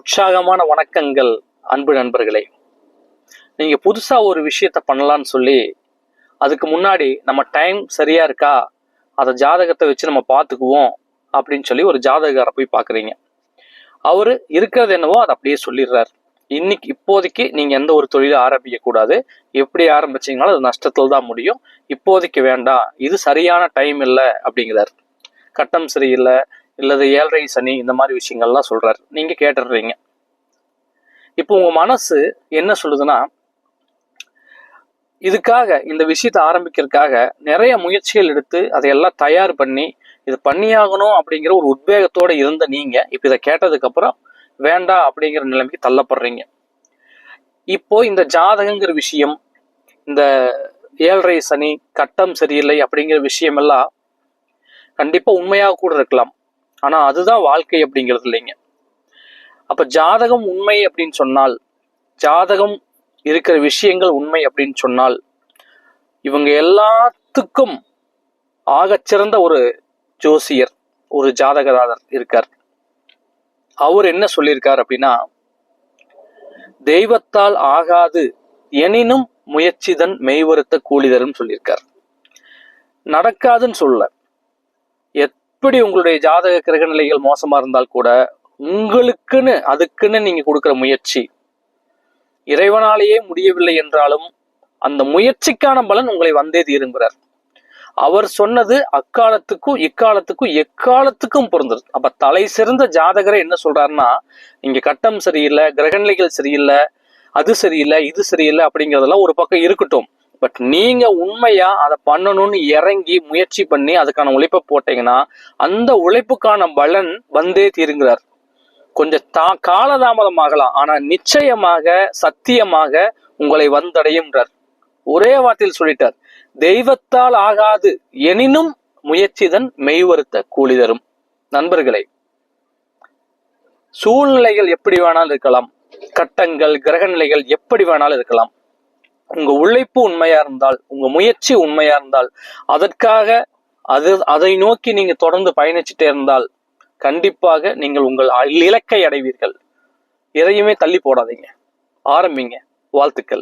உற்சாகமான வணக்கங்கள் அன்பு நண்பர்களே. நீங்க புதுசா ஒரு விஷயத்த பண்ணலான்னு சொல்லி அதுக்கு முன்னாடி நம்ம டைம் சரியா இருக்கா, அதை ஜாதகத்தை வச்சு நம்ம பார்த்துக்குவோம் அப்படின்னு சொல்லி ஒரு ஜாதகரை போய் பார்க்குறீங்க. அவரு இருக்கிறது என்னவோ அதை அப்படியே சொல்லிடுறாரு. இப்போதைக்கு நீங்க எந்த ஒரு தொழிலை ஆரம்பிக்க கூடாது, எப்படி ஆரம்பிச்சீங்கனாலும் அது நஷ்டத்துல தான் முடியும், இப்போதைக்கு வேண்டாம், இது சரியான டைம் இல்லை அப்படிங்கிறார். கட்டம் சரியில்லை, இல்லது 7.5 சனி, இந்த மாதிரி விஷயங்கள்லாம் சொல்றாரு. நீங்க கேட்டுடுறீங்க. இப்போ உங்க மனசு என்ன சொல்லுதுன்னா, இதுக்காக இந்த விஷயத்தை ஆரம்பிக்கிறதுக்காக நிறைய முயற்சிகள் எடுத்து அதையெல்லாம் தயார் பண்ணி இது பண்ணியாகணும் அப்படிங்கிற ஒரு உத்வேகத்தோட இருந்த நீங்க இப்ப இதை கேட்டதுக்கு அப்புறம் வேண்டாம் அப்படிங்கிற நிலைமைக்கு தள்ளப்படுறீங்க. இப்போ இந்த ஜாதகங்கிற விஷயம், இந்த 7.5 சனி, கட்டம் சரியில்லை அப்படிங்கிற விஷயம் எல்லாம் கண்டிப்பா உண்மையாக கூட இருக்கலாம். ஆனா அதுதான் வாழ்க்கை அப்படிங்கிறது இல்லைங்க. அப்ப ஜாதகம் உண்மை அப்படின்னு சொன்னால், ஜாதகம் இருக்கிற விஷயங்கள் உண்மை அப்படின்னு சொன்னால், இவங்க எல்லாத்துக்கும் ஆகச்சிறந்த ஒரு ஜோசியர், ஒரு ஜாதகதாரர் இருக்கார். அவர் என்ன சொல்லியிருக்கார் அப்படின்னா, தெய்வத்தால் ஆகாது எனினும் முயற்சிதன் மெய்வருத்த கூலிதரும் சொல்லியிருக்கார். நடக்காதுன்னு சொல்ல, எப்படி உங்களுடைய ஜாதக கிரக நிலைகள் மோசமா இருந்தால் கூட உங்களுக்குன்னு அதுக்குன்னு நீங்க கொடுக்குற முயற்சி இறைவனாலேயே முடியவில்லை என்றாலும் அந்த முயற்சிக்கான பலன் உங்களை வந்தே தீருங்கிறார். அவர் சொன்னது அக்காலத்துக்கும் இக்காலத்துக்கும் எக்காலத்துக்கும் பொருந்தது. அப்ப தலை சிறந்த ஜாதகரை என்ன சொல்றாருன்னா, இங்க கட்டம் சரியில்லை, கிரகநிலைகள் சரியில்லை, அது சரியில்லை, இது சரியில்லை அப்படிங்கிறதெல்லாம் ஒரு பக்கம் இருக்கட்டும், பட் நீங்க உண்மையா அதை பண்ணணும்னு இறங்கி முயற்சி பண்ணி அதுக்கான உழைப்பை போட்டீங்கன்னா அந்த உழைப்புக்கான பலன் வந்தே தீருங்கிறார். கொஞ்சம் காலதாமதம் ஆகலாம், ஆனா நிச்சயமாக சத்தியமாக உங்களை வந்தடையும்ன்றார். ஒரே வார்த்தையில் சொல்லிட்டார், தெய்வத்தால் ஆகாது எனினும் முயற்சிதன் மெய்வருத்த கூலி தரும். நண்பர்களே, சூழ்நிலைகள் எப்படி வேணாலும் இருக்கலாம், கட்டங்கள் கிரக நிலைகள் எப்படி வேணாலும் இருக்கலாம், உங்க உழைப்பு உண்மையா இருந்தால், உங்க முயற்சி உண்மையா இருந்தால், அதற்காக அதை நோக்கி நீங்க தொடர்ந்து பயணிச்சுட்டே இருந்தால் கண்டிப்பாக நீங்கள் உங்கள் இலக்கை அடைவீர்கள். எதையுமே தள்ளி போடாதீங்க, ஆரம்பிங்க. வாழ்த்துக்கள்.